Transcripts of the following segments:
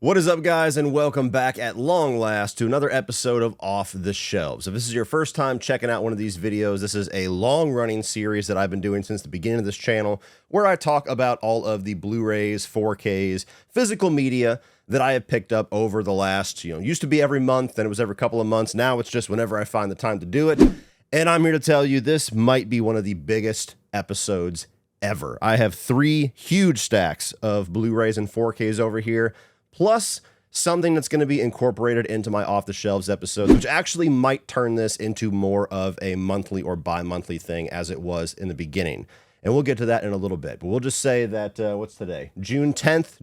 What is up, guys, and welcome back at long last to another episode of Off the Shelves. If this is your first time checking out one of these videos, this is a long-running series that I've been doing since the beginning of this channel, where I talk about all of the Blu-rays, 4Ks, physical media that I have picked up over the last, used to be every month, then it was every couple of months. Now it's just whenever I find the time to do it. And I'm here to tell you this might be one of the biggest episodes ever. I have 3 huge stacks of Blu-rays and 4Ks over here, plus something that's going to be incorporated into my Off the Shelves episodes, which actually might turn this into more of a monthly or bi-monthly thing as it was in the beginning. And we'll get to that in a little bit. But we'll just say that, what's today? June 10th,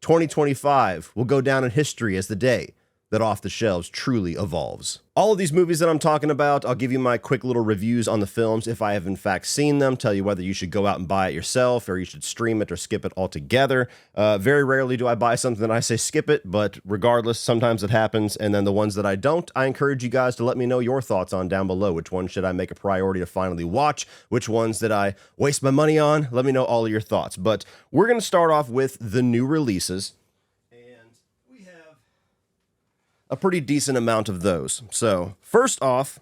2025 will go down in history as the day that Off the Shelves truly evolves. All of these movies that I'm talking about, I'll give you my quick little reviews on the films if I have in fact seen them, tell you whether you should go out and buy it yourself or you should stream it or skip it altogether. Very rarely do I buy something that I say skip it, but regardless, sometimes it happens. And then the ones that I don't, I encourage you guys to let me know your thoughts on down below. Which ones should I make a priority to finally watch? Which ones did I waste my money on? Let me know all of your thoughts. But we're going to start off with the new releases. A pretty decent amount of those. So first off,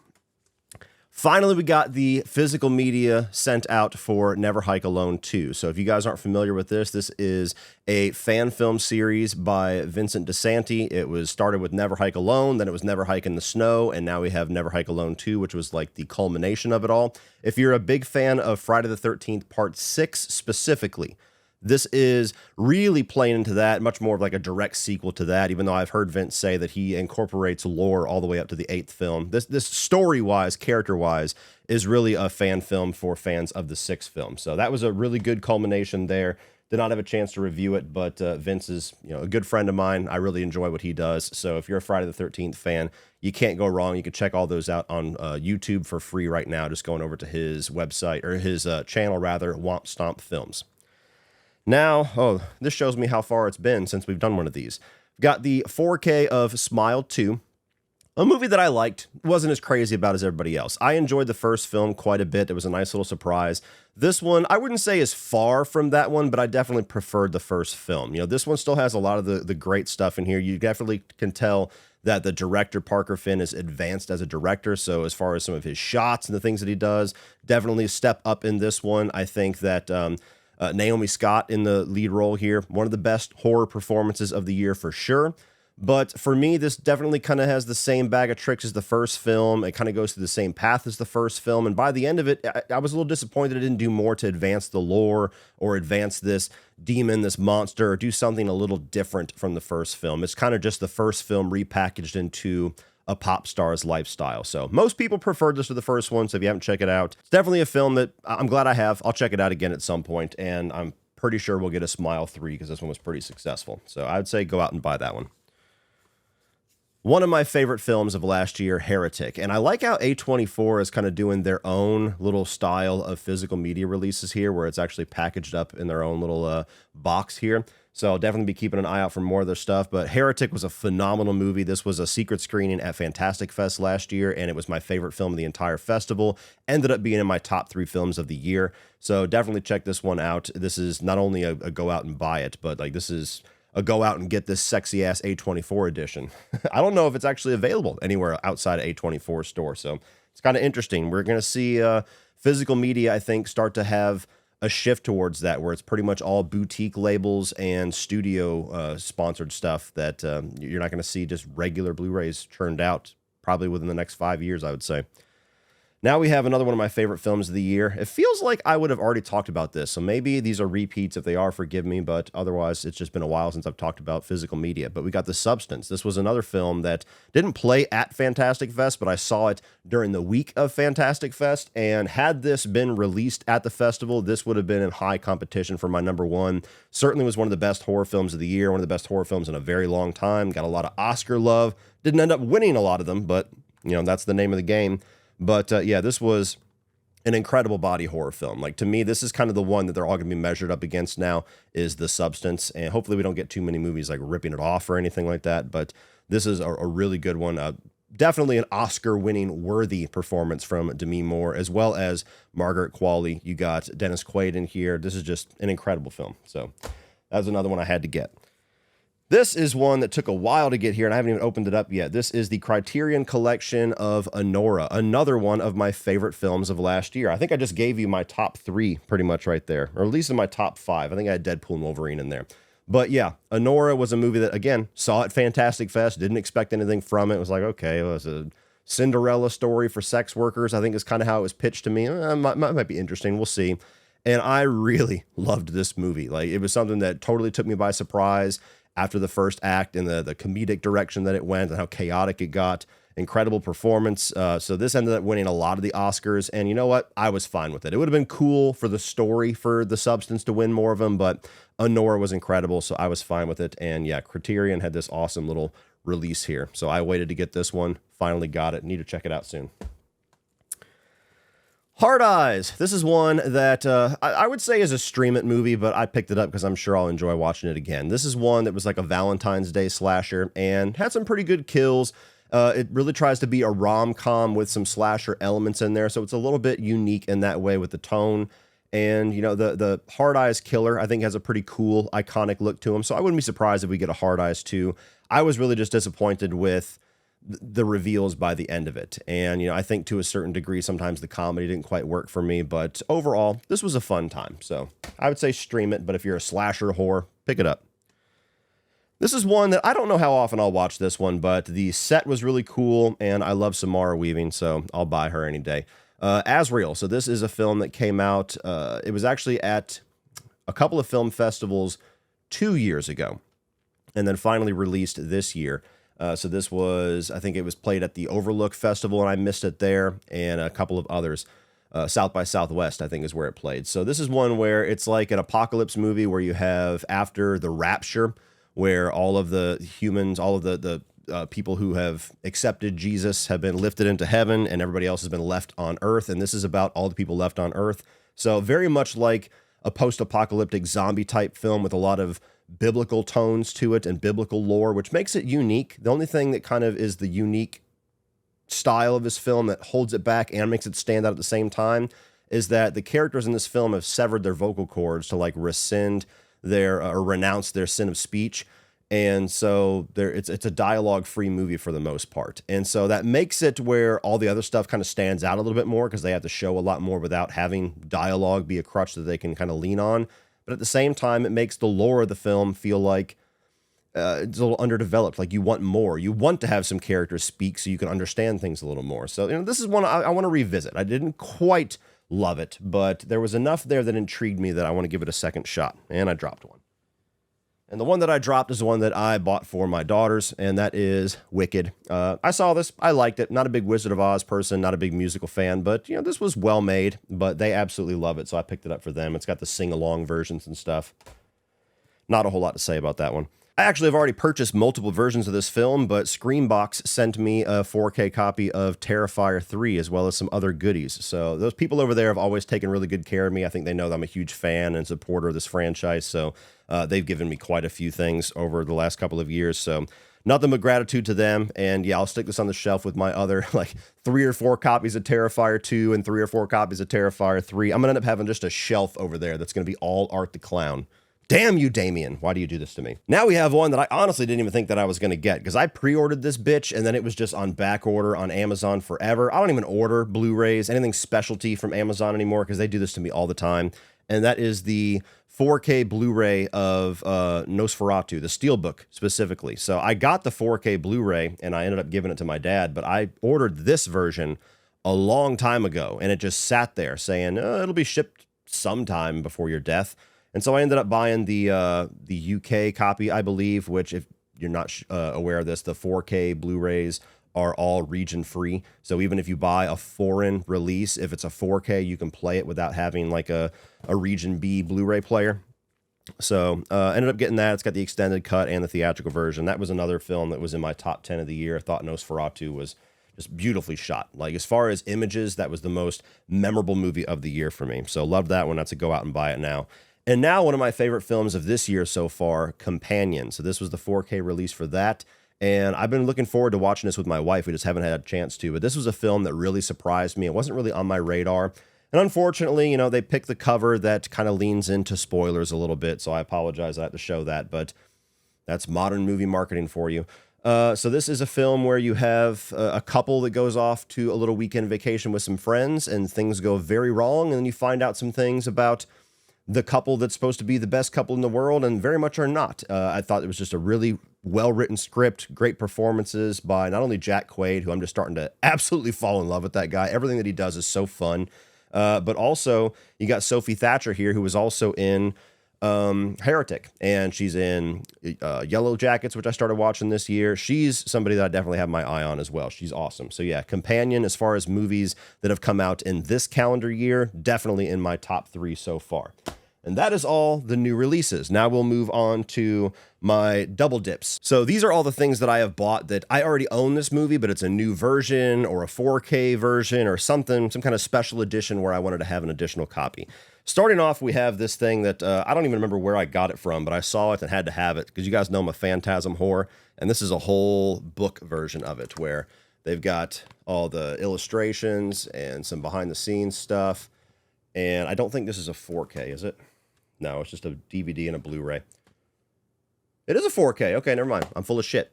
finally we got the physical media sent out for Never Hike Alone 2. So if you guys aren't familiar with this, this is a fan film series by Vincent DeSanti. It was started with Never Hike Alone, then it was Never Hike in the Snow, and now we have Never Hike Alone 2, which was like the culmination of it all. If you're a big fan of Friday the 13th Part 6 specifically, this is really playing into that, much more of like a direct sequel to that, even though I've heard Vince say that he incorporates lore all the way up to the 8th film. This story-wise, character-wise, is really a fan film for fans of the 6th film. So that was a really good culmination there. Did not have a chance to review it, but Vince is a good friend of mine. I really enjoy what he does. So if you're a Friday the 13th fan, you can't go wrong. You can check all those out on YouTube for free right now, just going over to his website, or his channel rather, Womp Stomp Films. Now, this shows me how far it's been since we've done one of these. Got the 4K of Smile 2, a movie that I liked. Wasn't as crazy about as everybody else. I enjoyed the first film quite a bit. It was a nice little surprise. This one, I wouldn't say is far from that one, but I definitely preferred the first film. This one still has a lot of the great stuff in here. You definitely can tell that the director, Parker Finn, is advanced as a director. So as far as some of his shots and the things that he does, definitely a step up in this one. I think that Naomi Scott in the lead role here, one of the best horror performances of the year for sure. But for me, this definitely kind of has the same bag of tricks as the first film. It kind of goes through the same path as the first film. And by the end of it, I was a little disappointed it didn't do more to advance the lore or advance this demon, this monster, or do something a little different from the first film. It's kind of just the first film repackaged into a pop star's lifestyle. So most people preferred this to the first one, so if you haven't checked it out, it's definitely a film that I'm glad I have. I'll check it out again at some point, and I'm pretty sure we'll get a Smile 3 because this one was pretty successful. So I'd say go out and buy that one. One of my favorite films of last year, Heretic. And I like how A24 is kind of doing their own little style of physical media releases here, where it's actually packaged up in their own little box here. So I'll definitely be keeping an eye out for more of their stuff. But Heretic was a phenomenal movie. This was a secret screening at Fantastic Fest last year, and it was my favorite film of the entire festival. Ended up being in my top 3 films of the year. So definitely check this one out. This is not only a go out and buy it, but like this is a go out and get this sexy ass A24 edition. I don't know if it's actually available anywhere outside of A24 store. So it's kind of interesting. We're going to see physical media, I think, start to have a shift towards that, where it's pretty much all boutique labels and studio sponsored stuff that you're not going to see just regular Blu-rays churned out probably within the next 5 years, I would say. Now we have another one of my favorite films of the year. It feels like I would have already talked about this, so maybe these are repeats. If they are, forgive me, but otherwise it's just been a while since I've talked about physical media. But we got The Substance. This was another film that didn't play at Fantastic Fest, but I saw it during the week of Fantastic Fest, and had this been released at the festival, this would have been in high competition for my number one. Certainly was one of the best horror films of the year, one of the best horror films in a very long time. Got a lot of Oscar love. Didn't end up winning a lot of them, but that's the name of the game. But yeah, this was an incredible body horror film. Like, to me, this is kind of the one that they're all going to be measured up against now, is The Substance. And hopefully we don't get too many movies like ripping it off or anything like that. But this is a really good one. Definitely an Oscar-winning worthy performance from Demi Moore, as well as Margaret Qualley. You got Dennis Quaid in here. This is just an incredible film. So that was another one I had to get. This is one that took a while to get here, and I haven't even opened it up yet. This is the Criterion Collection of Anora, another one of my favorite films of last year. I think I just gave you my top 3 pretty much right there, or at least in my top 5. I think I had Deadpool and Wolverine in there. But yeah, Anora was a movie that, again, saw at Fantastic Fest, didn't expect anything from it. It was like, okay, it was a Cinderella story for sex workers, I think is kind of how it was pitched to me. Might be interesting. We'll see. And I really loved this movie. Like, it was something that totally took me by surprise after the first act and the comedic direction that it went and how chaotic it got. Incredible performance. So this ended up winning a lot of the Oscars. And you know what? I was fine with it. It would have been cool for the story, for the substance to win more of them, but Anora was incredible, so I was fine with it. And yeah, Criterion had this awesome little release here. So I waited to get this one, finally got it. Need to check it out soon. Hard Eyes. This is one that I would say is a stream it movie, but I picked it up because I'm sure I'll enjoy watching it again. This is one that was like a Valentine's Day slasher and had some pretty good kills. It really tries to be a rom-com with some slasher elements in there, so it's a little bit unique in that way with the tone. And, you know, the Hard Eyes killer, I think, has a pretty cool, iconic look to him, so I wouldn't be surprised if we get a Hard Eyes 2. I was really just disappointed with the reveals by the end of it. And, you know, I think to a certain degree, sometimes the comedy didn't quite work for me, but overall, this was a fun time. So I would say stream it, but if you're a slasher whore, pick it up. This is one that I don't know how often I'll watch this one, but the set was really cool, and I love Samara Weaving, so I'll buy her any day. Azrael. So this is a film that came out, it was actually at a couple of film festivals 2 years ago, and then finally released this year. So this was, I think it was played at the Overlook Festival, and I missed it there, and a couple of others. South by Southwest, I think, is where it played. So this is one where it's like an apocalypse movie where you have after the rapture, where all of the humans, all of the people who have accepted Jesus have been lifted into heaven, and everybody else has been left on earth. And this is about all the people left on earth. So very much like a post-apocalyptic zombie type film with a lot of biblical tones to it and biblical lore, which makes it unique. The only thing that kind of is the unique style of this film that holds it back and makes it stand out at the same time is that the characters in this film have severed their vocal cords to like rescind their or renounce their sin of speech. And so it's a dialogue-free movie for the most part. And so that makes it where all the other stuff kind of stands out a little bit more because they have to show a lot more without having dialogue be a crutch that they can kind of lean on. But at the same time, it makes the lore of the film feel like it's a little underdeveloped. Like you want more. You want to have some characters speak so you can understand things a little more. So, you know, this is one I want to revisit. I didn't quite love it, but there was enough there that intrigued me that I want to give it a second shot. And I dropped one. And the one that I dropped is the one that I bought for my daughters, and that is Wicked. I saw this. I liked it. Not a big Wizard of Oz person, not a big musical fan, but, you know, this was well made, but they absolutely love it, so I picked it up for them. It's got the sing-along versions and stuff. Not a whole lot to say about that one. I actually have already purchased multiple versions of this film, but Screambox sent me a 4K copy of Terrifier 3 as well as some other goodies. So those people over there have always taken really good care of me. I think they know that I'm a huge fan and supporter of this franchise, so they've given me quite a few things over the last couple of years. So nothing but gratitude to them. And yeah, I'll stick this on the shelf with my other like 3 or 4 copies of Terrifier 2 and 3 or 4 copies of Terrifier 3. I'm going to end up having just a shelf over there that's going to be all Art the Clown. Damn you, Damien. Why do you do this to me? Now we have one that I honestly didn't even think that I was going to get because I pre-ordered this bitch and then it was just on back order on Amazon forever. I don't even order Blu-rays, anything specialty from Amazon anymore because they do this to me all the time. And that is the 4K Blu-ray of Nosferatu, the Steelbook specifically. So I got the 4K Blu-ray and I ended up giving it to my dad, but I ordered this version a long time ago and it just sat there saying, it'll be shipped sometime before your death. And so I ended up buying the UK copy, I believe, which if you're not aware of this, the 4K Blu-rays are all region free. So even if you buy a foreign release, if it's a 4K, you can play it without having like a region B Blu-ray player. So ended up getting that. It's got the extended cut and the theatrical version. That was another film that was in my top 10 of the year. I thought Nosferatu was just beautifully shot. Like as far as images, that was the most memorable movie of the year for me. So loved that one. I have to go out and buy it now. And now one of my favorite films of this year so far, Companion. So this was the 4K release for that. And I've been looking forward to watching this with my wife. We just haven't had a chance to. But this was a film that really surprised me. It wasn't really on my radar. And unfortunately, you know, they picked the cover that kind of leans into spoilers a little bit. So I apologize. I have to show that. But That's modern movie marketing for you. So this is a film where you have a couple that goes off to a little weekend vacation with some friends, and things go very wrong, and then you find out some things about the couple that's supposed to be the best couple in the world and very much are not. I thought it was just a really well-written script, great performances by not only Jack Quaid, who I'm just starting to absolutely fall in love with that guy. Everything that he does is so fun. But also, you got Sophie Thatcher here, who was also in Heretic, and she's in Yellow Jackets, which I started watching this year. She's somebody that I definitely have my eye on as well. She's awesome. So yeah, companion as far as movies that have come out in this calendar year, definitely in my top 3 so far. And that is all the new releases. Now we'll move on to my double dips. So these are all the things that I have bought that I already own this movie, but it's a new version or a 4K version or something, some kind of special edition where I wanted to have an additional copy. Starting off, we have this thing that I don't even remember where I got it from, but I saw it and had to have it because you guys know I'm a Phantasm whore, and this is a whole book version of it where they've got all the illustrations and some behind-the-scenes stuff, and I don't think this is a 4K, is it? No, it's just a DVD and a Blu-ray. It is a 4K. Okay, never mind. I'm full of shit.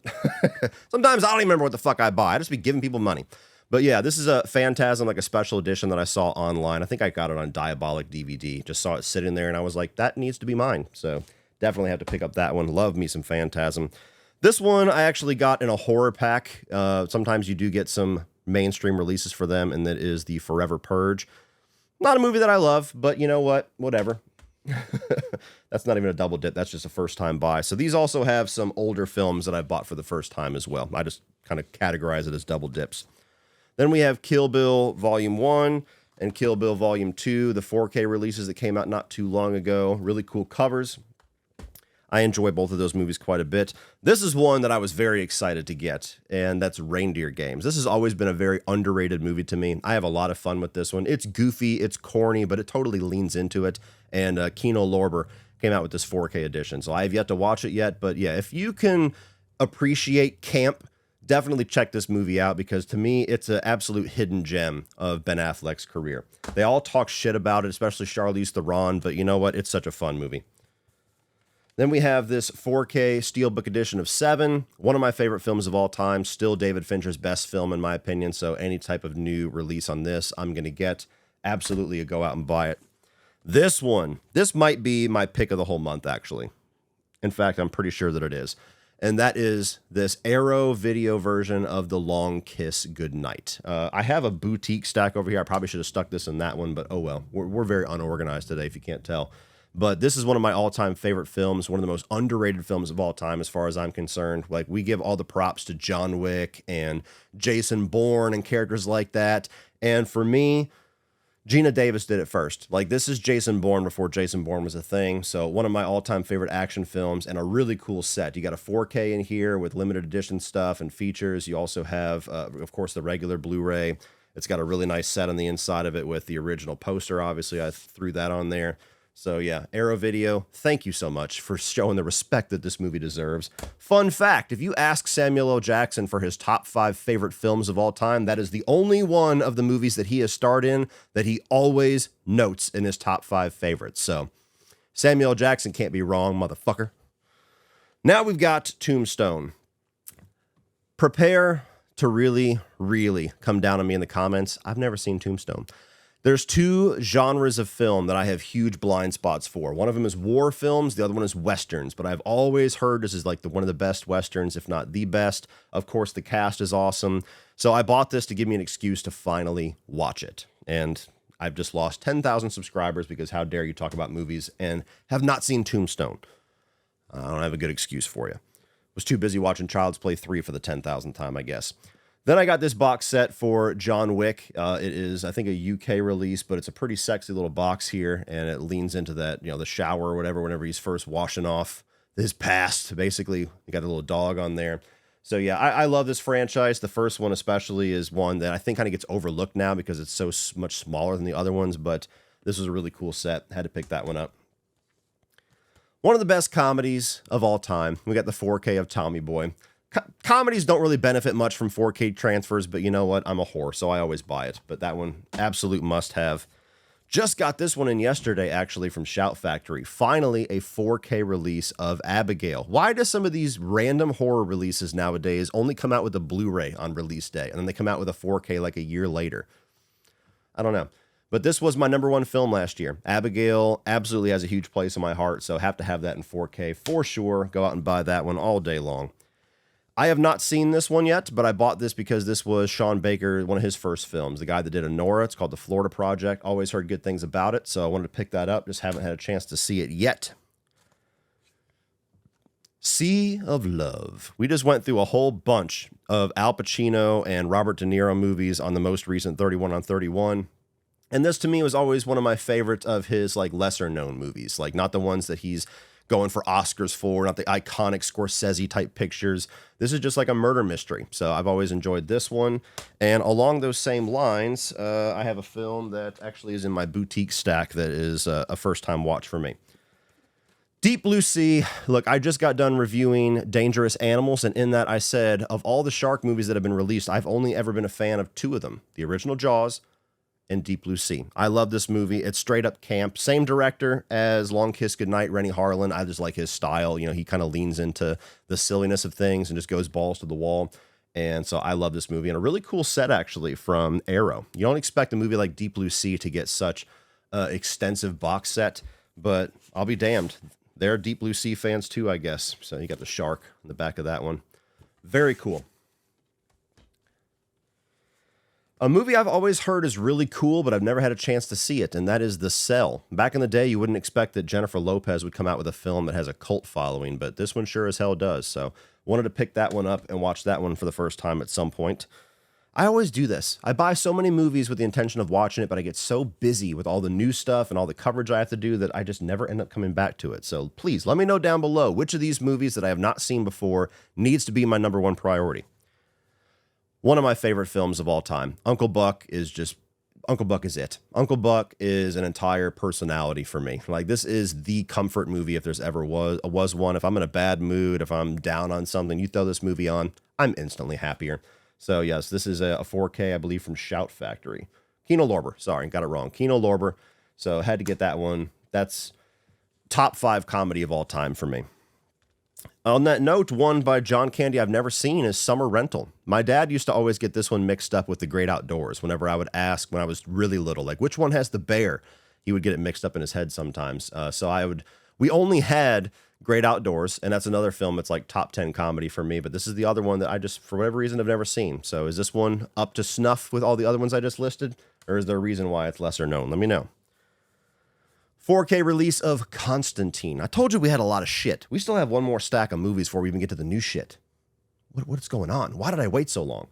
Sometimes I don't even remember what the fuck I buy. I just be giving people money. But yeah, this is a Phantasm, like a special edition that I saw online. I think I got it on Diabolic DVD. Just saw it sitting there, and I was like, that needs to be mine. So definitely have to pick up that one. Love me some Phantasm. This one I actually got in a horror pack. Sometimes you do get some mainstream releases for them, and that is the Forever Purge. Not a movie that I love, but you know what? Whatever. That's not even a double dip. That's just a first time buy. So these also have some older films that I bought for the first time as well. I just kind of categorize it as double dips. Then we have Kill Bill Volume 1 and Kill Bill Volume 2, the 4K releases that came out not too long ago. Really cool covers. I enjoy both of those movies quite a bit. This is one that I was very excited to get, and that's Reindeer Games. This has always been a very underrated movie to me. I have a lot of fun with this one. It's goofy, it's corny, but it totally leans into it. And Kino Lorber came out with this 4K edition, so I have yet to watch it yet. But yeah, if you can appreciate camp, definitely check this movie out because to me, it's an absolute hidden gem of Ben Affleck's career. They all talk shit about it, especially Charlize Theron, but you know what? It's such a fun movie. Then we have this 4K Steelbook edition of Seven, one of my favorite films of all time, still David Fincher's best film in my opinion, so any type of new release on this, I'm going to get absolutely a go out and buy it. This one, this might be my pick of the whole month, actually. In fact, I'm pretty sure that it is. And that is this Arrow video version of The Long Kiss Goodnight. I have a boutique stack over here. I probably should have stuck this in that one, but oh well. We're very unorganized today, if you can't tell. But this is one of my all-time favorite films, one of the most underrated films of all time as far as I'm concerned. Like, we give all the props to John Wick and Jason Bourne and characters like that. And for me, Gina Davis did it first. Like, this is Jason Bourne before Jason Bourne was a thing. So one of my all-time favorite action films and a really cool set. You got a 4K in here with limited edition stuff and features. You also have, of course, the regular Blu-ray. It's got a really nice set on the inside of it with the original poster. Obviously, I threw that on there. So yeah, Arrow Video, thank you so much for showing the respect that this movie deserves. Fun fact, if you ask Samuel L. Jackson for his top 5 favorite films of all time, that is the only one of the movies that he has starred in that he always notes in his top 5 favorites. So Samuel L. Jackson can't be wrong, motherfucker. Now we've got Tombstone. Prepare to really, really come down on me in the comments. I've never seen Tombstone. There's 2 genres of film that I have huge blind spots for. One of them is war films, the other one is westerns, but I've always heard this is like one of the best westerns, if not the best. Of course, the cast is awesome. So I bought this to give me an excuse to finally watch it. And I've just lost 10,000 subscribers because how dare you talk about movies and have not seen Tombstone. I don't have a good excuse for you. Was too busy watching Child's Play 3 for the 10,000th time, I guess. Then I got this box set for John Wick. It is, I think, a UK release, but it's a pretty sexy little box here, and it leans into that, the shower or whatever, whenever he's first washing off his past, basically. You got a little dog on there. So yeah, I love this franchise. The first one especially is one that I think kind of gets overlooked now because it's so much smaller than the other ones, but this was a really cool set. Had to pick that one up. One of the best comedies of all time. We got the 4K of Tommy Boy. Comedies don't really benefit much from 4K transfers, but you know what? I'm a whore, so I always buy it. But that one, absolute must-have. Just got this one in yesterday, actually, from Shout Factory. Finally, a 4K release of Abigail. Why do some of these random horror releases nowadays only come out with a Blu-ray on release day, and then they come out with a 4K like a year later? I don't know. But this was my #1 film last year. Abigail absolutely has a huge place in my heart, so have to have that in 4K for sure. Go out and buy that one all day long. I have not seen this one yet, but I bought this because this was Sean Baker, one of his first films, the guy that did Anora. It's called The Florida Project. Always heard good things about it, so I wanted to pick that up. Just haven't had a chance to see it yet. Sea of Love. We just went through a whole bunch of Al Pacino and Robert De Niro movies on the most recent 31 on 31. And this to me was always one of my favorites of his like lesser known movies, like not the ones that he's going for Oscars for, not the iconic Scorsese type pictures. This is just like a murder mystery. So I've always enjoyed this one. And along those same lines, I have a film that actually is in my boutique stack that is a first time watch for me. Deep Blue Sea. Look, I just got done reviewing Dangerous Animals, and in that I said, of all the shark movies that have been released, I've only ever been a fan of 2 of them, the original Jaws and Deep Blue Sea. I love this movie. It's straight up camp. Same director as Long Kiss Goodnight, Rennie Harlan. I just like his style. You know, he kind of leans into the silliness of things and just goes balls to the wall. And so I love this movie. And a really cool set, actually, from Arrow. You don't expect a movie like Deep Blue Sea to get such extensive box set, but I'll be damned. They're Deep Blue Sea fans too, I guess. So you got the shark in the back of that one. Very cool. A movie I've always heard is really cool, but I've never had a chance to see it, and that is The Cell. Back in the day, you wouldn't expect that Jennifer Lopez would come out with a film that has a cult following, but this one sure as hell does. So wanted to pick that one up and watch that one for the first time at some point. I always do this. I buy so many movies with the intention of watching it, but I get so busy with all the new stuff and all the coverage I have to do that I just never end up coming back to it. So please let me know down below which of these movies that I have not seen before needs to be my #1 priority. One of my favorite films of all time. Uncle Buck is it. Uncle Buck is an entire personality for me. Like, this is the comfort movie if there's ever was one. If I'm in a bad mood, if I'm down on something, you throw this movie on, I'm instantly happier. So yes, this is a 4K, I believe, from Shout Factory. Kino Lorber. Sorry, got it wrong. Kino Lorber. So had to get that one. That's top 5 comedy of all time for me. On that note, one by John Candy I've never seen is Summer Rental. My dad used to always get this one mixed up with The Great Outdoors. Whenever I would ask when I was really little, like, which one has the bear? He would get it mixed up in his head sometimes. We only had Great Outdoors, and that's another film that's like top 10 comedy for me. But this is the other one that I just, for whatever reason, have never seen. So is this one up to snuff with all the other ones I just listed? Or is there a reason why it's lesser known? Let me know. 4K release of Constantine. I told you we had a lot of shit. We still have one more stack of movies before we even get to the new shit. What's going on? Why did I wait so long?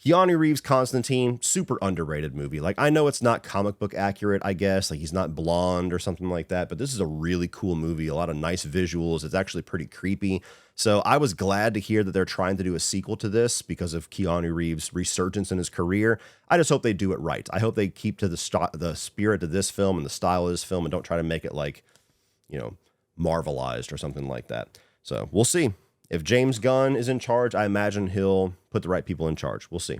Keanu Reeves' Constantine, super underrated movie. Like, I know it's not comic book accurate, I guess. Like, he's not blonde or something like that, but this is a really cool movie. A lot of nice visuals. It's actually pretty creepy. So I was glad to hear that they're trying to do a sequel to this because of Keanu Reeves' resurgence in his career. I just hope they do it right. I hope they keep to the spirit of this film and the style of this film and don't try to make it like, you know, Marvelized or something like that. So we'll see. If James Gunn is in charge, I imagine he'll put the right people in charge. We'll see.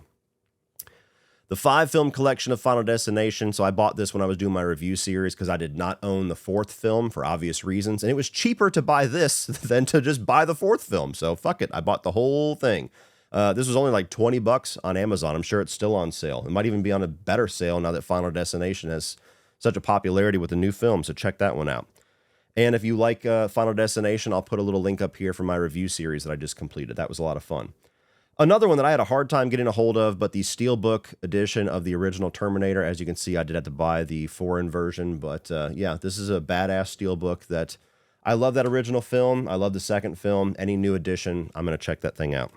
The 5-film collection of Final Destination. So I bought this when I was doing my review series because I did not own the 4th film for obvious reasons. And it was cheaper to buy this than to just buy the 4th film. So fuck it. I bought the whole thing. This was only like $20 on Amazon. I'm sure it's still on sale. It might even be on a better sale now that Final Destination has such a popularity with the new film. So check that one out. And if you like Final Destination, I'll put a little link up here for my review series that I just completed. That was a lot of fun. Another one that I had a hard time getting a hold of, but the Steelbook edition of the original Terminator. As you can see, I did have to buy the foreign version. But yeah, this is a badass Steelbook that I love that original film. I love the second film. Any new edition, I'm going to check that thing out.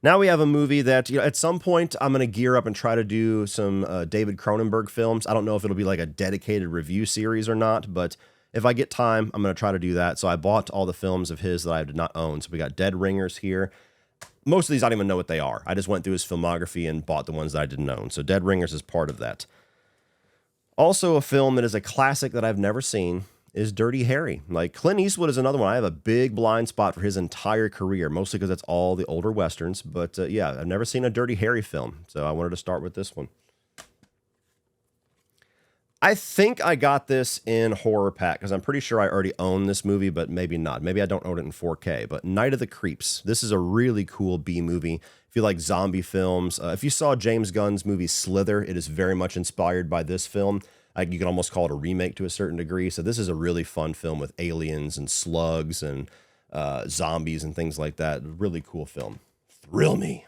Now we have a movie that, you know, at some point I'm going to gear up and try to do some David Cronenberg films. I don't know if it'll be like a dedicated review series or not, but if I get time, I'm going to try to do that. So I bought all the films of his that I did not own. So we got Dead Ringers here. Most of these I don't even know what they are. I just went through his filmography and bought the ones that I didn't own. So Dead Ringers is part of that. Also a film that is a classic that I've never seen is Dirty Harry. Like, Clint Eastwood is another one. I have a big blind spot for his entire career, mostly because it's all the older Westerns. But yeah, I've never seen a Dirty Harry film. So I wanted to start with this one. I think I got this in Horror Pack because I'm pretty sure I already own this movie, but maybe not. Maybe I don't own it in 4K. But Night of the Creeps. This is a really cool B movie. If you like zombie films, if you saw James Gunn's movie Slither, it is very much inspired by this film. You can almost call it a remake to a certain degree. So this is a really fun film with aliens and slugs and zombies and things like that. Really cool film. Thrill me.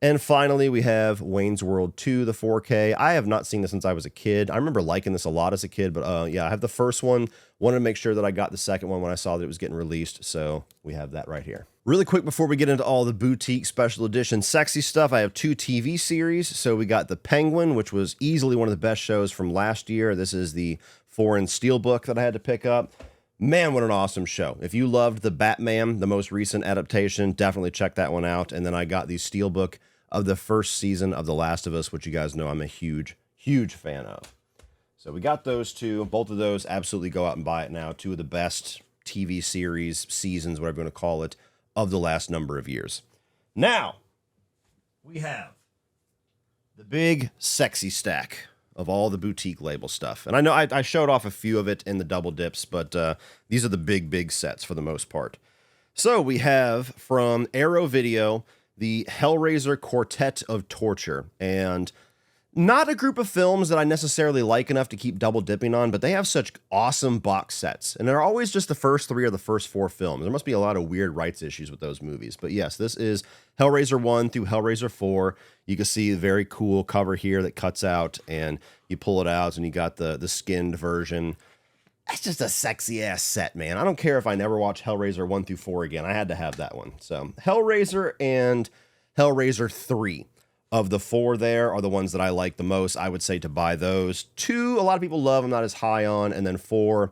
And finally, we have Wayne's World 2, the 4K. I have not seen this since I was a kid. I remember liking this a lot as a kid, but yeah, I have the first one. Wanted to make sure that I got the second one when I saw that it was getting released, so we have that right here. Really quick before we get into all the boutique special edition sexy stuff, I have 2 TV series. So we got The Penguin, which was easily one of the best shows from last year. This is the foreign steelbook that I had to pick up. Man, what an awesome show. If you loved The Batman, the most recent adaptation, definitely check that one out. And then I got the steelbook of the first season of The Last of Us, which you guys know I'm a huge, huge fan of. So we got those 2. Both of those, absolutely go out and buy it now. 2 of the best TV series, seasons, whatever you want to call it, of the last number of years. Now, we have the big sexy stack of all the boutique label stuff. And I know I showed off a few of it in the double dips, but these are the big sets for the most part. So we have from Arrow Video, the Hellraiser Quartet of Torture, and not a group of films that I necessarily like enough to keep double dipping on, but they have such awesome box sets, and they're always just the first 3 or the first 4 films. There must be a lot of weird rights issues with those movies, but yes, this is Hellraiser 1 through Hellraiser 4. You can see a very cool cover here that cuts out, and you pull it out, and you got the skinned version. That's just a sexy ass set, man. I don't care if I never watch Hellraiser 1 through 4 again. I had to have that one. So Hellraiser and Hellraiser 3 of the 4 there are the ones that I like the most. I would say to buy those. 2, a lot of people love, I'm not as high on. And then 4,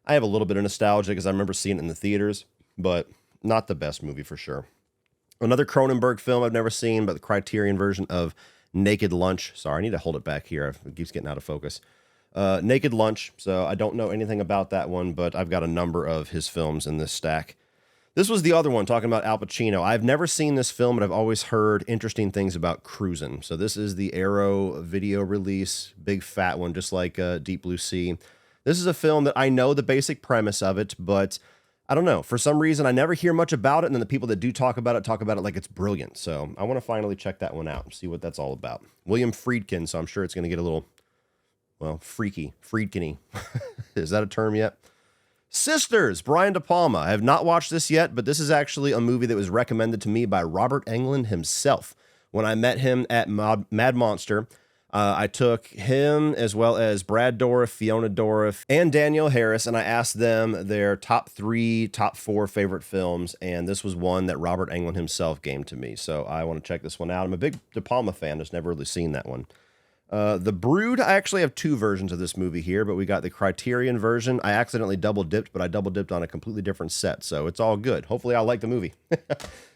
I have a little bit of nostalgia because I remember seeing it in the theaters, but not the best movie for sure. Another Cronenberg film I've never seen, but the Criterion version of Naked Lunch. Sorry, I need to hold it back here. It keeps getting out of focus. Naked Lunch, so I don't know anything about that one, but I've got a number of his films in this stack. This was the other one, talking about Al Pacino. I've never seen this film, but I've always heard interesting things about Cruisin'. So this is the Arrow Video release, big fat one, just like Deep Blue Sea. This is a film that I know the basic premise of it, but I don't know. For some reason, I never hear much about it, and then the people that do talk about it like it's brilliant. So I want to finally check that one out and see what that's all about. William Friedkin, so I'm sure it's going to get a little, well, freaky. Friedkin-y. Is that a term yet? Sisters, Brian De Palma. I have not watched this yet, but this is actually a movie that was recommended to me by Robert Englund himself. When I met him at Mad Monster, I took him as well as Brad Dourif, Fiona Dourif, and Danielle Harris, and I asked them their top 3, top 4 favorite films, and this was one that Robert Englund himself gave to me, so I want to check this one out. I'm a big De Palma fan, just never really seen that one. The Brood, I actually have 2 versions of this movie here, but we got the Criterion version. I accidentally double dipped, but I double dipped on a completely different set, so it's all good. Hopefully I'll like the movie.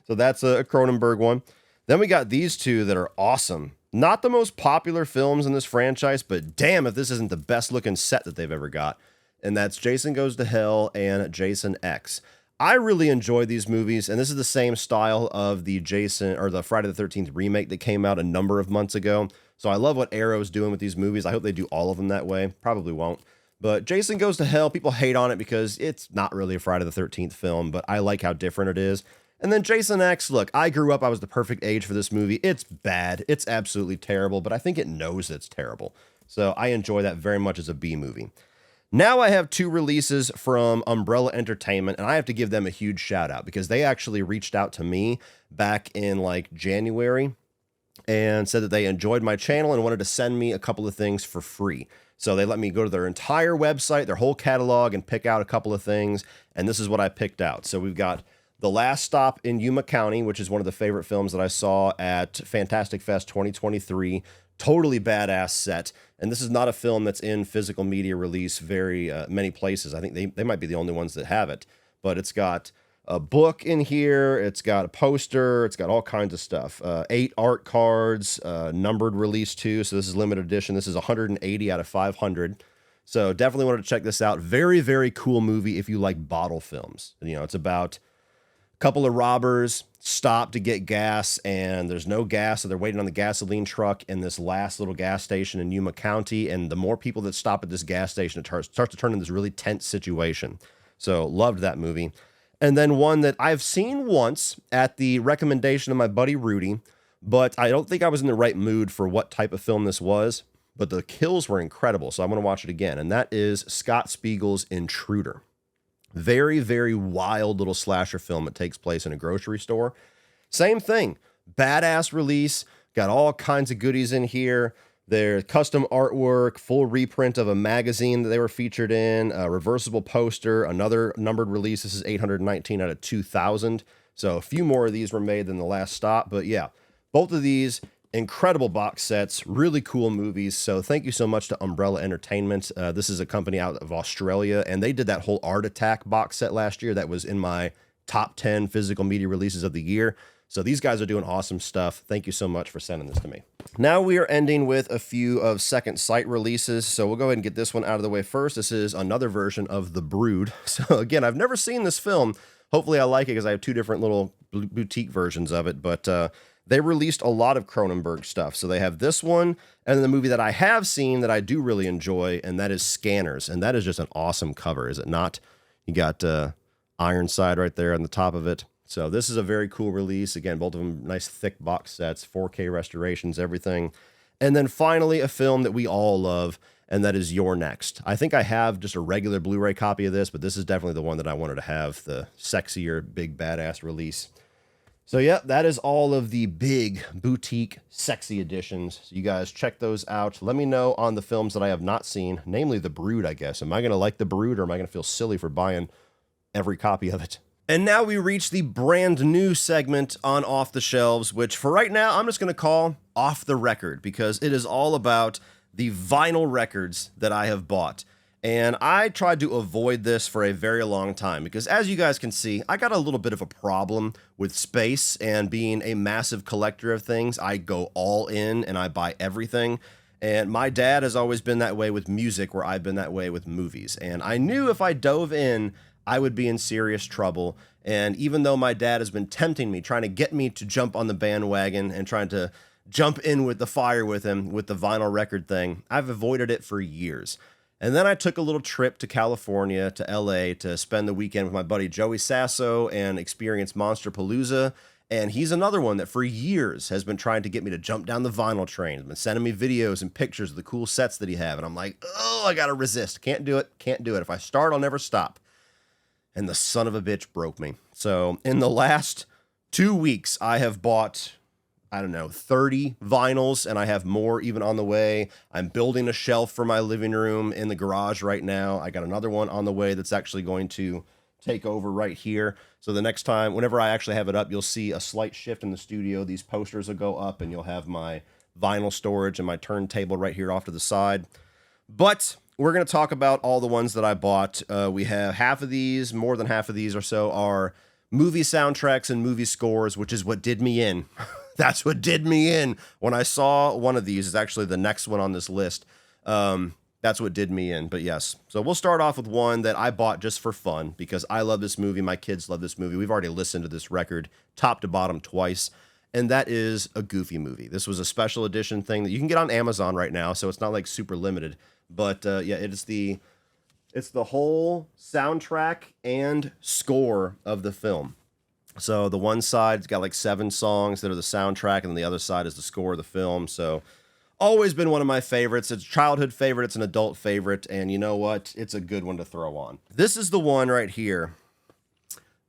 So that's a Cronenberg one. Then we got these 2 that are awesome. Not the most popular films in this franchise, but damn if this isn't the best looking set that they've ever got. And that's Jason Goes to Hell and Jason X. I really enjoy these movies, and this is the same style of the Friday the 13th remake that came out a number of months ago. So I love what Arrow's doing with these movies. I hope they do all of them that way. Probably won't. But Jason Goes to Hell, people hate on it because it's not really a Friday the 13th film, but I like how different it is. And then Jason X, look, I grew up, I was the perfect age for this movie. It's bad. It's absolutely terrible, but I think it knows it's terrible. So I enjoy that very much as a B movie. Now I have 2 releases from Umbrella Entertainment, and I have to give them a huge shout out because they actually reached out to me back in like January and said that they enjoyed my channel and wanted to send me a couple of things for free. So they let me go to their entire website, their whole catalog, and pick out a couple of things, and this is what I picked out. So we've got The Last Stop in Yuma County, which is one of the favorite films that I saw at Fantastic Fest 2023. Totally badass set. And this is not a film that's in physical media release very many places. I think they might be the only ones that have it. But it's got a book in here. It's got a poster. It's got all kinds of stuff. 8 art cards, numbered release too. So this is limited edition. This is 180 out of 500. So definitely wanted to check this out. Very, very cool movie if you like bottle films. You know, it's about couple of robbers stop to get gas, and there's no gas, so they're waiting on the gasoline truck in this last little gas station in Yuma County. And the more people that stop at this gas station, it starts to turn into this really tense situation. So loved that movie. And then one that I've seen once at the recommendation of my buddy Rudy, but I don't think I was in the right mood for what type of film this was, but the kills were incredible, so I'm going to watch it again. And that is Scott Spiegel's Intruder. Very, very wild little slasher film that takes place in a grocery store. Same thing. Badass release. Got all kinds of goodies in here. Their custom artwork, full reprint of a magazine that they were featured in, a reversible poster, another numbered release. This is 819 out of 2,000. So a few more of these were made than the last stop. But yeah, both of these incredible box sets, really cool movies. So thank you so much to Umbrella Entertainment. This is a company out of Australia, and they did that whole Art Attack box set last year. That was in my top 10 physical media releases of the year. So these guys are doing awesome stuff. Thank you so much for sending this to me. Now we are ending with a few of Second Sight releases. So we'll go ahead and get this one out of the way first. This is another version of The Brood. So again, I've never seen this film. Hopefully I like it because I have two different little boutique versions of it. But they released a lot of Cronenberg stuff. So they have this one, and then the movie that I have seen that I do really enjoy, and that is Scanners. And that is just an awesome cover, is it not? You got Ironside right there on the top of it. So this is a very cool release. Again, both of them nice thick box sets, 4K restorations, everything. And then finally, a film that we all love, and that is You're Next. I think I have just a regular Blu-ray copy of this, but this is definitely the one that I wanted to have, the sexier, big, badass release. So yeah, that is all of the big boutique sexy editions. So you guys check those out. Let me know on the films that I have not seen, namely The Brood, I guess. Am I going to like The Brood, or am I going to feel silly for buying every copy of it? And now we reach the brand new segment on Off the Shelves, which for right now, I'm just going to call Off the Record, because it is all about the vinyl records that I have bought. And I tried to avoid this for a very long time because, as you guys can see, I got a little bit of a problem with space, and being a massive collector of things, I go all in and I buy everything. And my dad has always been that way with music, where I've been that way with movies. And I knew if I dove in, I would be in serious trouble. And even though my dad has been tempting me, trying to get me to jump on the bandwagon and trying to jump in with the fire with him with the vinyl record thing, I've avoided it for years. And then I took a little trip to California, to LA, to spend the weekend with my buddy Joey Sasso and experience Monsterpalooza. And he's another one that for years has been trying to get me to jump down the vinyl train. He's been sending me videos and pictures of the cool sets that he have. And I'm like, oh, I got to resist. Can't do it. Can't do it. If I start, I'll never stop. And the son of a bitch broke me. So in the last 2 weeks, I have bought, 30 vinyls, and I have more even on the way. I'm building a shelf for my living room in the garage right now. I got another one on the way that's actually going to take over right here. So the next time, whenever I actually have it up, you'll see a slight shift in the studio. These posters will go up, and you'll have my vinyl storage and my turntable right here off to the side. But we're going to talk about all the ones that I bought. We have half of these, more than half of these or so, are movie soundtracks and movie scores, which is what did me in. That's what did me in. When I saw one of these, is actually the next one on this list. That's what did me in. But yes, so we'll start off with one that I bought just for fun, because I love this movie. My kids love this movie. We've already listened to this record top to bottom twice. And that is a Goofy movie. This was a special edition thing that you can get on Amazon right now, so it's not like super limited. But yeah, it's the whole soundtrack and score of the film. So the one side's got like 7 songs that are the soundtrack, and then the other side is the score of the film. So always been one of my favorites. It's a childhood favorite. It's an adult favorite. And you know what? It's a good one to throw on. This is the one right here.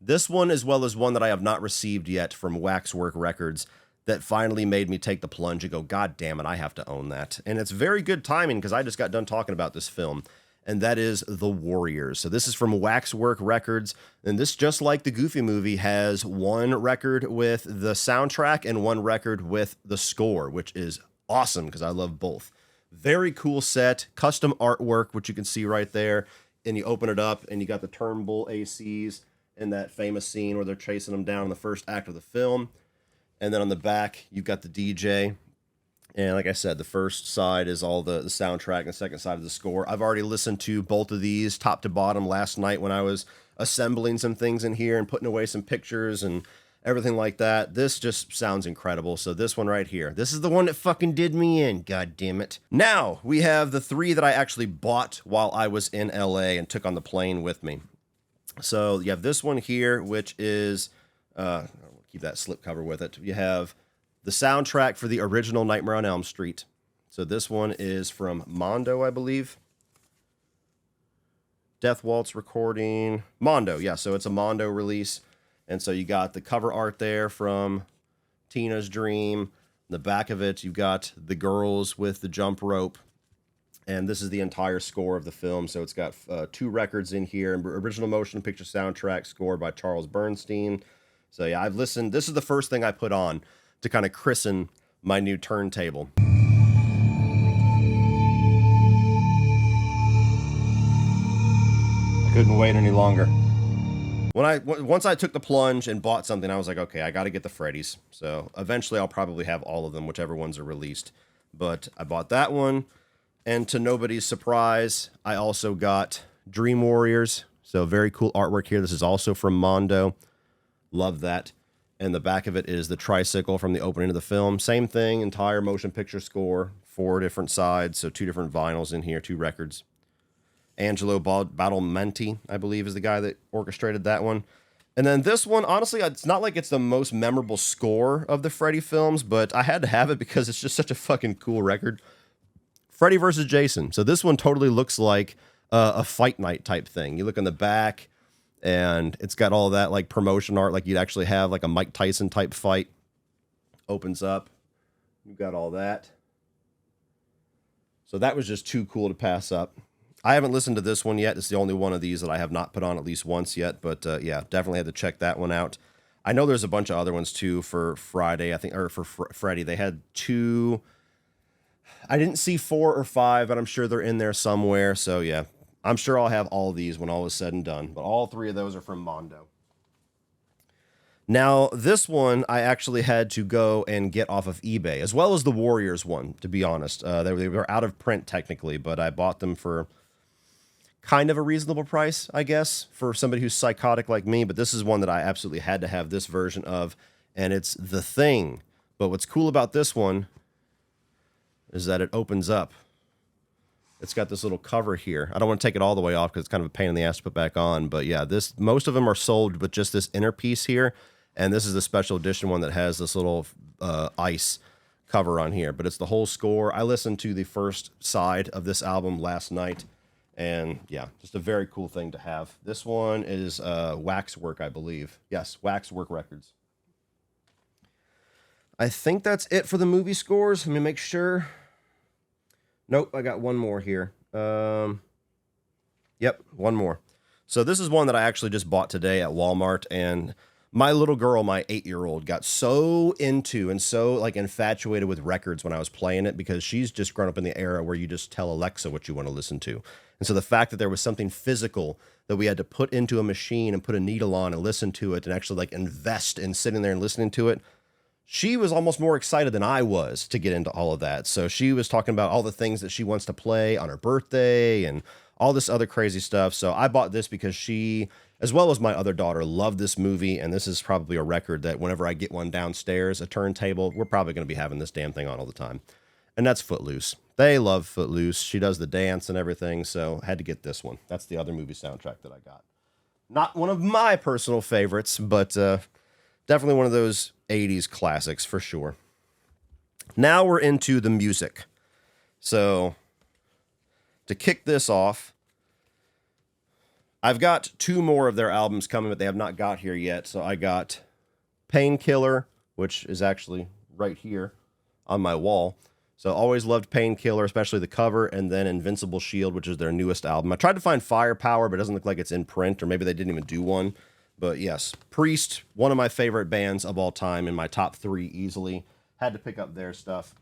This one, as well as one that I have not received yet from Waxwork Records, that finally made me take the plunge and go, God damn it, I have to own that. And it's very good timing, because I just got done talking about this film, and that is The Warriors. So this is from Waxwork Records, and this, just like the Goofy movie, has one record with the soundtrack and one record with the score, which is awesome, because I love both. Very cool set, custom artwork, which you can see right there, and you open it up, and you got the Turnbull ACs in that famous scene where they're chasing them down in the first act of the film. And then on the back, you've got the DJ. And like I said, the first side is all the soundtrack, and the second side is the score. I've already listened to both of these top to bottom last night when I was assembling some things in here and putting away some pictures and everything like that. This just sounds incredible. So this one right here, this is the one that fucking did me in, god damn it. Now we have the 3 that I actually bought while I was in LA and took on the plane with me. So you have this one here, which is, I'll keep that slip cover with it. You have the soundtrack for the original Nightmare on Elm Street. So this one is from Mondo, I believe. Death Waltz recording. Mondo, yeah, so it's a Mondo release. And so you got the cover art there from Tina's Dream. The back of it, you've got the girls with the jump rope. And this is the entire score of the film. So it's got 2 records in here. Original motion picture soundtrack scored by Charles Bernstein. So yeah, I've listened. This is the first thing I put on to kind of christen my new turntable. I couldn't wait any longer. Once I took the plunge and bought something, I was like, okay, I got to get the Freddy's. So eventually I'll probably have all of them, whichever ones are released. But I bought that one. And to nobody's surprise, I also got Dream Warriors. So very cool artwork here. This is also from Mondo. Love that. And the back of it is the tricycle from the opening of the film. Same thing, entire motion picture score, 4 different sides. So 2 different vinyls in here, 2 records. Angelo Badalamenti, I believe, is the guy that orchestrated that one. And then this one, honestly, it's not like it's the most memorable score of the Freddy films, but I had to have it because it's just such a fucking cool record. Freddy vs. Jason. So this one totally looks like a fight night type thing. You look in the back, and it's got all that like promotion art, like you'd actually have like a Mike Tyson type fight. Opens up. You've got all that. So that was just too cool to pass up. I haven't listened to this one yet. It's the only one of these that I have not put on at least once yet. But yeah, definitely had to check that one out. I know there's a bunch of other ones too for Friday, I think, or for Freddy. They had 2. I didn't see 4 or 5, but I'm sure they're in there somewhere. So yeah, I'm sure I'll have all these when all is said and done. But all 3 of those are from Mondo. Now, this one I actually had to go and get off of eBay, as well as the Warriors one, to be honest. They were out of print technically, but I bought them for kind of a reasonable price, I guess, for somebody who's psychotic like me. But this is one that I absolutely had to have this version of, and it's The Thing. But what's cool about this one is that it opens up. It's got this little cover here. I don't want to take it all the way off because it's kind of a pain in the ass to put back on. But yeah, most of them are sold with just this inner piece here. And this is the special edition one that has this little ice cover on here. But it's the whole score. I listened to the first side of this album last night. And yeah, just a very cool thing to have. This one is Waxwork, I believe. Yes, Waxwork Records. I think that's it for the movie scores. Let me make sure. Nope, I got one more here. Yep, one more. So this is one that I actually just bought today at Walmart, and my little girl, my 8-year-old, got so into and so like infatuated with records when I was playing it because she's just grown up in the era where you just tell Alexa what you want to listen to. And so the fact that there was something physical that we had to put into a machine and put a needle on and listen to it and actually like invest in sitting there and listening to it, she was almost more excited than I was to get into all of that. So she was talking about all the things that she wants to play on her birthday and all this other crazy stuff. So I bought this because she, as well as my other daughter, loved this movie. And this is probably a record that whenever I get one downstairs, a turntable, we're probably going to be having this damn thing on all the time. And that's Footloose. They love Footloose. She does the dance and everything. So I had to get this one. That's the other movie soundtrack that I got. Not one of my personal favorites, but definitely one of those 80s classics for sure. Now we're into the music. So to kick this off, I've got 2 more of their albums coming, but they have not got here yet. So I got Painkiller, which is actually right here on my wall. So always loved Painkiller, especially the cover, and then Invincible Shield, which is their newest album. I tried to find Firepower, but it doesn't look like it's in print, or maybe they didn't even do one. But yes, Priest, one of my favorite bands of all time, in my top 3 easily. Had to pick up their stuff.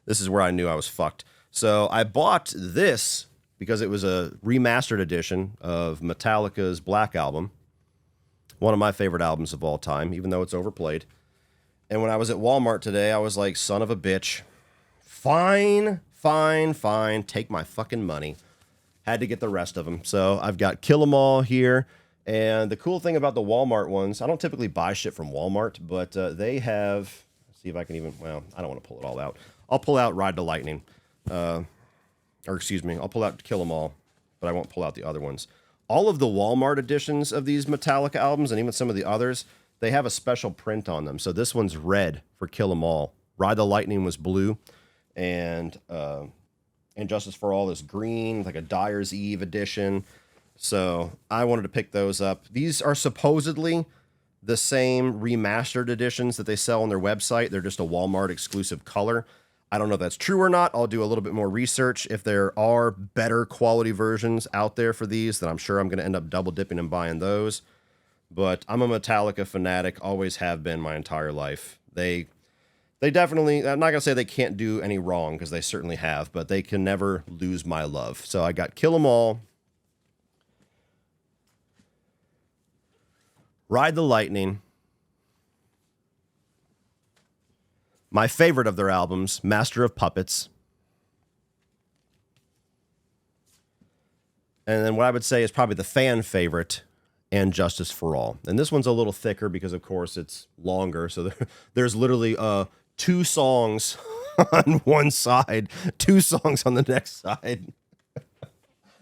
This is where I knew I was fucked. So I bought this because it was a remastered edition of Metallica's Black Album. One of my favorite albums of all time, even though it's overplayed. And when I was at Walmart today, I was like, son of a bitch. Fine. Take my fucking money. had to get the rest of them. So I've got Kill 'Em All here. And the cool thing about the Walmart ones, I don't typically buy shit from Walmart, but they have, let's see if I can even, well, I don't want to pull it all out. I'll pull out Ride the Lightning. Or excuse me, I'll pull out Kill 'Em All, but I won't pull out the other ones. All of the Walmart editions of these Metallica albums, and even some of the others, they have a special print on them. So this one's red for Kill 'Em All. Ride the Lightning was blue, and Justice for All is green, like a Dyer's Eve edition. So I wanted to pick those up. These are supposedly the same remastered editions that they sell on their website. They're just a Walmart exclusive color. I don't know if that's true or not. I'll do a little bit more research. If there are better quality versions out there for these, then I'm sure I'm going to end up double dipping and buying those. But I'm a Metallica fanatic, always have been my entire life. They definitely, I'm not going to say they can't do any wrong, because they certainly have, but they can never lose my love. So I got Kill 'Em All, Ride the Lightning, my favorite of their albums, Master of Puppets, and then what I would say is probably the fan favorite, and Justice for All. And this one's a little thicker because, of course, it's longer. So there's literally 2 songs on one side, 2 songs on the next side.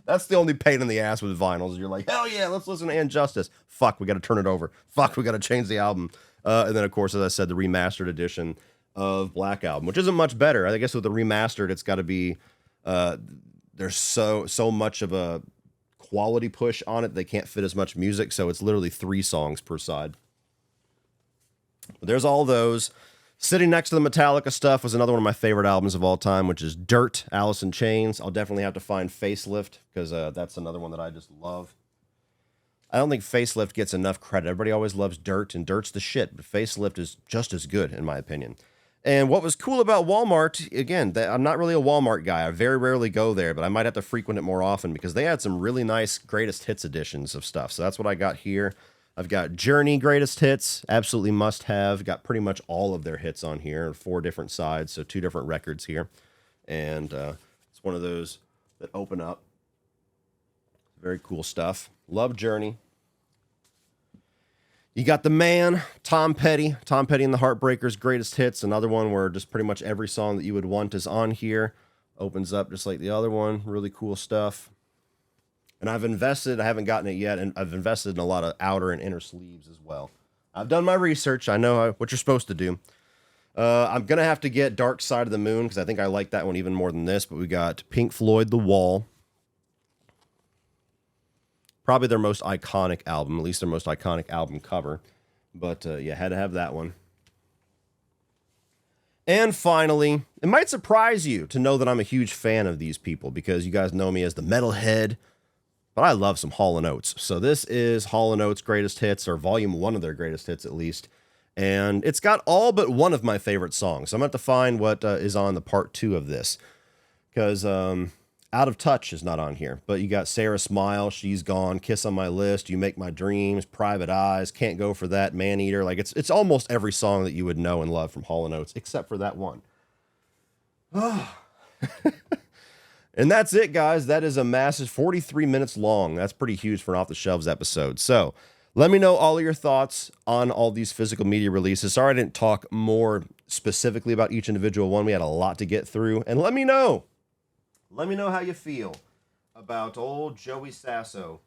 That's the only pain in the ass with vinyls. You're like, hell yeah, let's listen to Injustice. Fuck, we got to turn it over. Fuck, we got to change the album. And then, of course, as I said, the remastered edition of Black Album, which isn't much better. I guess with the remastered, it's got to be, there's so much of a quality push on it, they can't fit as much music, so it's literally 3 songs per side. But there's all those. Sitting next to the Metallica stuff was another one of my favorite albums of all time, which is Dirt, Alice in Chains. I'll definitely have to find Facelift, because that's another one that I just love. I don't think Facelift gets enough credit. Everybody always loves Dirt, and Dirt's the shit, but Facelift is just as good, in my opinion. And what was cool about Walmart, again, I'm not really a Walmart guy. I very rarely go there, but I might have to frequent it more often, because they had some really nice greatest hits editions of stuff. So that's what I got here. I've got Journey greatest hits, absolutely must have. Got pretty much all of their hits on here, 4 different sides, so 2 different records here. And it's one of those that open up. Very cool stuff. Love Journey. You got the man, Tom Petty and the Heartbreakers greatest hits. Another one where just pretty much every song that you would want is on here. Opens up just like the other one. Really cool stuff. And I've invested, I haven't gotten it yet, and I've invested in a lot of outer and inner sleeves as well. I've done my research. I know what you're supposed to do. I'm going to have to get Dark Side of the Moon, because I think I like that one even more than this. But we got Pink Floyd, The Wall. Probably their most iconic album, at least their most iconic album cover. But yeah, had to have that one. And finally, it might surprise you to know that I'm a huge fan of these people, because you guys know me as the metalhead. But I love some Hall & Oates. So this is Hall & Oates' greatest hits, or volume 1 of their greatest hits at least. And it's got all but one of my favorite songs. So I'm going to have to find what is on the part 2 of this. Because Out of Touch is not on here. But you got Sarah Smile, She's Gone, Kiss on My List, You Make My Dreams, Private Eyes, Can't Go For That, Maneater. Like it's almost every song that you would know and love from Hall & Oates, except for that one. And that's it, guys. That is a massive 43 minutes long. That's pretty huge for an Off the Shelves episode. So let me know all of your thoughts on all these physical media releases. Sorry I didn't talk more specifically about each individual one. We had a lot to get through. And let me know. Let me know how you feel about old Joey Sasso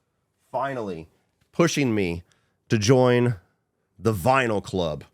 finally pushing me to join the Vinyl Club.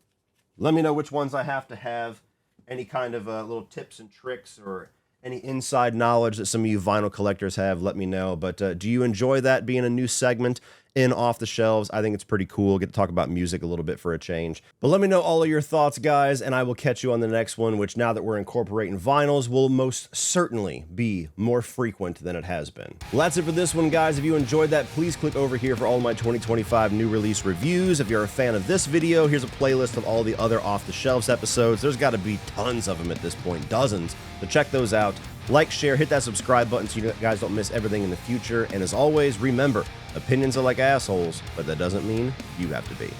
Let me know which ones I have to have. Any kind of little tips and tricks or any inside knowledge that some of you vinyl collectors have, let me know. But do you enjoy that being a new segment in Off the Shelves? I think it's pretty cool. Get to talk about music a little bit for a change. But let me know all of your thoughts, guys, and I will catch you on the next one, which now that we're incorporating vinyls will most certainly be more frequent than it has been. Well, that's it for this one, guys. If you enjoyed that, please click over here for all of my 2025 new release reviews. If you're a fan of this video, here's a playlist of all the other Off the Shelves episodes. There's got to be tons of them at this point, dozens. So check those out. Like, share, hit that subscribe button so you guys don't miss everything in the future. And as always, remember, opinions are like assholes, but that doesn't mean you have to be.